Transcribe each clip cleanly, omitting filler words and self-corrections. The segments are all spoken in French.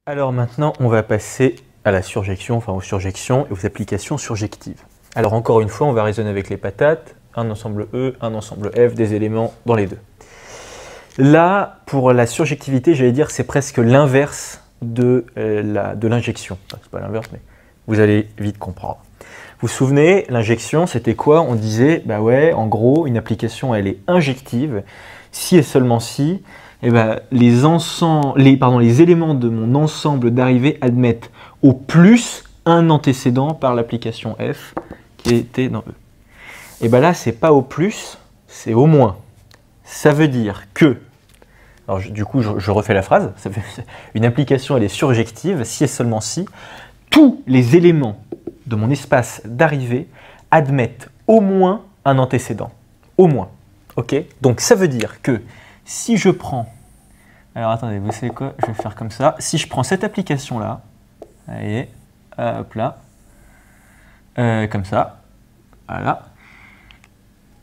Alors maintenant, on va passer à la surjection, enfin aux surjections et aux applications surjectives. Alors encore une fois, on va raisonner avec les patates, un ensemble E, un ensemble F, des éléments dans les deux. Là, pour la surjectivité, j'allais dire c'est presque l'inverse de l'injection. Enfin, c'est pas l'inverse, mais vous allez vite comprendre. Vous vous souvenez, l'injection, c'était quoi? On disait, bah ouais, en gros, une application, elle est injective si et seulement si eh ben, les éléments de mon ensemble d'arrivée admettent au plus un antécédent par l'application F qui était dans E. Et bien là, c'est pas au plus, c'est au moins. Ça veut dire que, alors du coup, je refais la phrase, une application elle est surjective si et seulement si tous les éléments de mon espace d'arrivée admettent au moins un antécédent. Au moins. Ok? Donc ça veut dire que si je prends, alors attendez, vous savez quoi? Je vais faire comme ça. Si je prends cette application-là, allez, hop là, comme ça, voilà.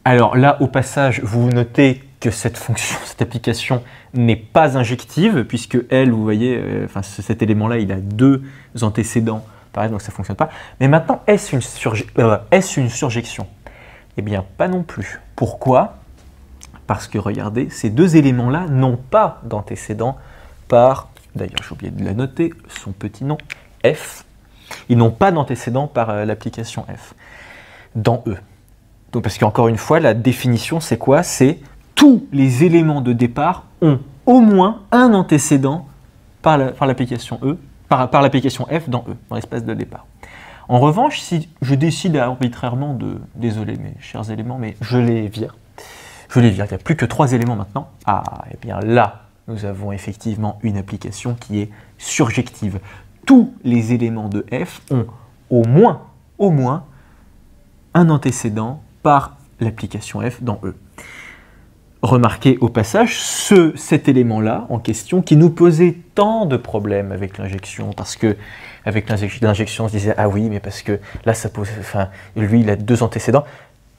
Alors là, au passage, vous notez que cette fonction, cette application n'est pas injective, puisque elle, vous voyez, cet élément-là, il a deux antécédents, pareil, donc ça ne fonctionne pas. Mais maintenant, est-ce une surjection? Eh bien, pas non plus. Pourquoi? Parce que regardez, ces deux éléments-là n'ont pas d'antécédent par, d'ailleurs j'ai oublié de la noter, son petit nom, F. Ils n'ont pas d'antécédent par l'application F dans E. Donc parce qu'encore une fois, la définition c'est quoi? C'est tous les éléments de départ ont au moins un antécédent par l'application E, par l'application F dans E, dans l'espace de départ. En revanche, si je décide arbitrairement de, désolé mes chers éléments, mais je les vire, il n'y a plus que 3 éléments maintenant. Ah, et bien là, nous avons effectivement une application qui est surjective. Tous les éléments de F ont au moins un antécédent par l'application F dans E. Remarquez au passage cet élément-là en question qui nous posait tant de problèmes avec l'injection, parce que avec l'injection, on se disait ah oui, mais parce que là, ça pose, lui, il a 2 antécédents.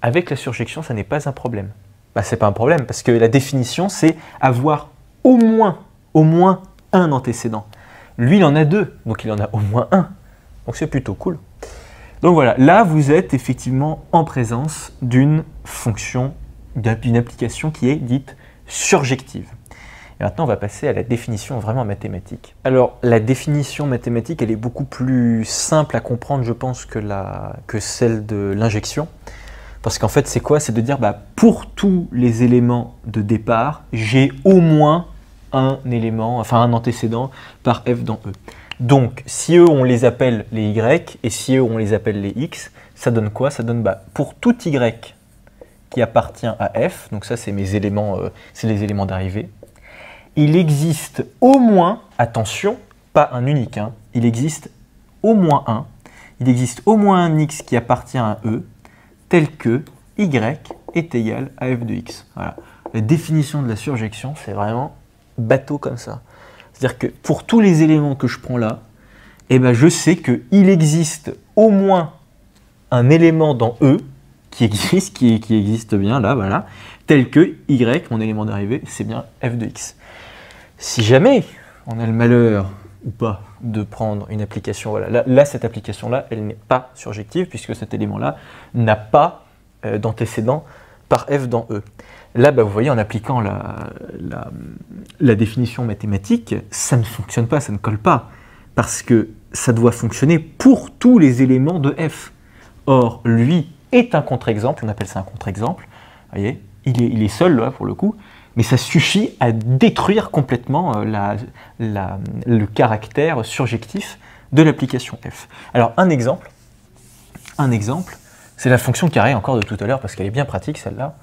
Avec la surjection, ça n'est pas un problème. Bah, c'est pas un problème, parce que la définition, c'est avoir au moins un antécédent. Lui, il en a 2, donc il en a au moins 1. Donc c'est plutôt cool. Donc voilà, là, vous êtes effectivement en présence d'une fonction, d'une application qui est dite surjective. Et maintenant, on va passer à la définition vraiment mathématique. Alors, la définition mathématique, elle est beaucoup plus simple à comprendre, je pense, que celle de l'injection. Parce qu'en fait, c'est quoi? C'est de dire, bah, pour tous les éléments de départ, j'ai au moins un élément, enfin un antécédent par F dans E. Donc, si eux, on les appelle les Y, et si eux, on les appelle les X, ça donne quoi? Ça donne, bah, pour tout Y qui appartient à F, donc ça, c'est mes éléments, c'est les éléments d'arrivée, il existe au moins, attention, pas un unique, hein, il existe au moins un X qui appartient à E, tel que Y est égal à f de x. Voilà. La définition de la surjection, c'est vraiment bateau comme ça. C'est-à-dire que pour tous les éléments que je prends là, eh ben je sais qu'il existe au moins un élément dans E qui existe bien là, voilà, tel que Y, mon élément d'arrivée, c'est bien f de x. Si jamais on a le malheur ou pas de prendre une application, voilà, là cette application-là, elle n'est pas surjective puisque cet élément-là n'a pas d'antécédent par f dans E. Là, bah, vous voyez, en appliquant la définition mathématique, ça ne fonctionne pas, ça ne colle pas, parce que ça doit fonctionner pour tous les éléments de f. Or, lui est un contre-exemple, on appelle ça un contre-exemple, vous voyez, il est seul là pour le coup, mais ça suffit à détruire complètement le caractère surjectif de l'application f. Alors un exemple, c'est la fonction carré encore de tout à l'heure parce qu'elle est bien pratique celle-là.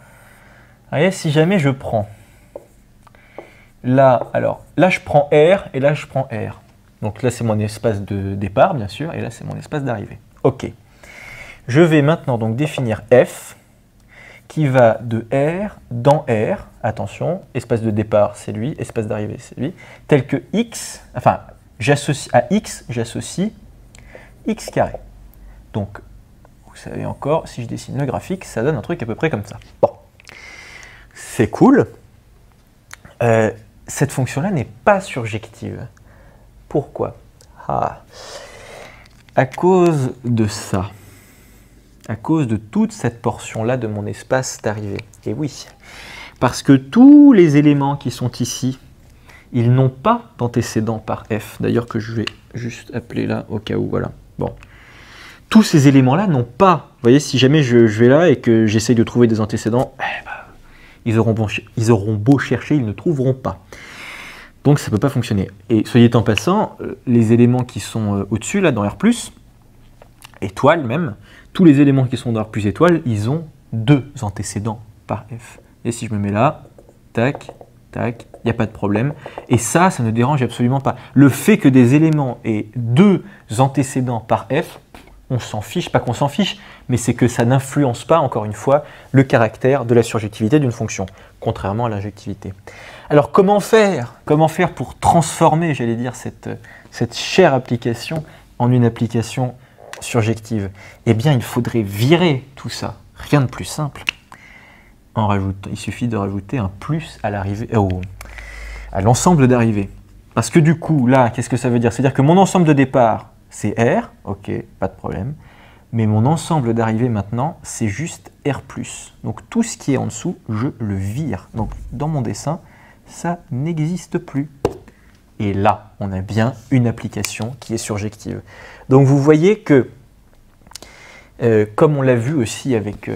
Voyez, si jamais je prends là, alors là je prends R et là je prends R. Donc là c'est mon espace de départ bien sûr et là c'est mon espace d'arrivée. Ok. Je vais maintenant donc définir f qui va de R dans R, attention, espace de départ c'est lui, espace d'arrivée c'est lui, tel que x, enfin à x j'associe x carré. Donc vous savez encore, si je dessine le graphique, ça donne un truc à peu près comme ça. Bon, c'est cool. Cette fonction-là n'est pas surjective. Pourquoi? À cause de ça. À cause de toute cette portion-là de mon espace d'arrivée. Et oui, parce que tous les éléments qui sont ici, ils n'ont pas d'antécédent par f. D'ailleurs que je vais juste appeler là au cas où, voilà. Bon. Tous ces éléments-là n'ont pas, vous voyez, si jamais je vais là et que j'essaye de trouver des antécédents, ils auront beau chercher, ils ne trouveront pas. Donc ça ne peut pas fonctionner. Et soyez en passant, les éléments qui sont au-dessus, là, dans R+, étoile même, tous les éléments qui sont dans R+, étoile, ils ont 2 antécédents par f. Et si je me mets là, tac, tac, il n'y a pas de problème. Et ça ne dérange absolument pas. Le fait que des éléments aient 2 antécédents par f, on s'en fiche, pas qu'on s'en fiche, mais c'est que ça n'influence pas, encore une fois, le caractère de la surjectivité d'une fonction, contrairement à l'injectivité. Alors comment faire pour transformer, j'allais dire, cette chère application en une application surjective? Eh bien, il faudrait virer tout ça. Rien de plus simple. Il suffit de rajouter un plus à l'arrivée, à l'ensemble d'arrivée. Parce que du coup, là, qu'est-ce que ça veut dire? C'est-à-dire que mon ensemble de départ, c'est R, ok, pas de problème. Mais mon ensemble d'arrivée maintenant, c'est juste R+. Donc tout ce qui est en dessous, je le vire. Donc dans mon dessin, ça n'existe plus. Et là, on a bien une application qui est surjective. Donc vous voyez que, comme on l'a vu aussi avec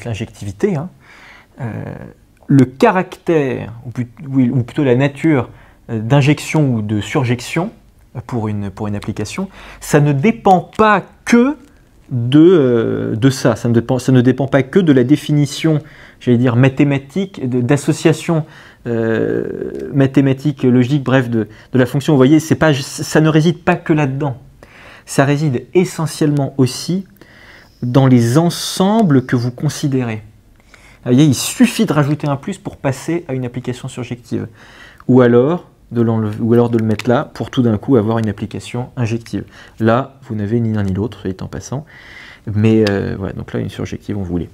l'injectivité, hein, le caractère, ou plutôt la nature d'injection ou de surjection pour une application, ça ne dépend pas que de ça. Ça ne dépend pas que de la définition, j'allais dire, mathématique, d'association mathématique, logique, bref, de la fonction. Vous voyez, ça ne réside pas que là-dedans. Ça réside essentiellement aussi dans les ensembles que vous considérez. Vous voyez, il suffit de rajouter un plus pour passer à une application surjective. Ou alors de le mettre là pour tout d'un coup avoir une application injective. Là, vous n'avez ni l'un ni l'autre, soyez en passant. Mais voilà, donc là, une surjective, on voulait.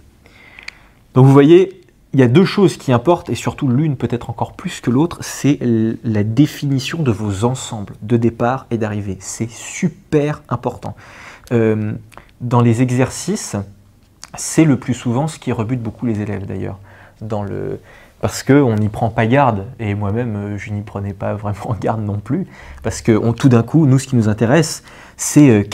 Donc vous voyez, il y a 2 choses qui importent, et surtout l'une peut-être encore plus que l'autre, c'est la définition de vos ensembles de départ et d'arrivée. C'est super important. Dans les exercices, c'est le plus souvent ce qui rebute beaucoup les élèves d'ailleurs. Parce qu'on n'y prend pas garde, et moi-même je n'y prenais pas vraiment garde non plus, parce que tout d'un coup, nous ce qui nous intéresse, c'est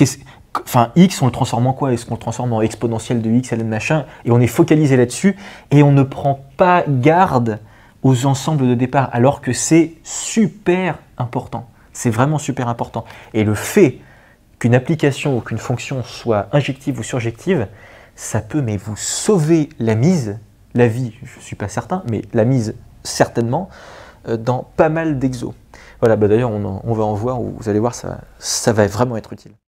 x, on le transforme en quoi? Est-ce qu'on le transforme en exponentielle de x, ln machin, et on est focalisé là-dessus, et on ne prend pas garde aux ensembles de départ, alors que c'est super important. C'est vraiment super important. Et le fait qu'une application ou qu'une fonction soit injective ou surjective, ça peut vous sauver la mise, la vie, je ne suis pas certain, mais la mise certainement, dans pas mal d'exos. Voilà, d'ailleurs on va en voir, où vous allez voir, ça va vraiment être utile.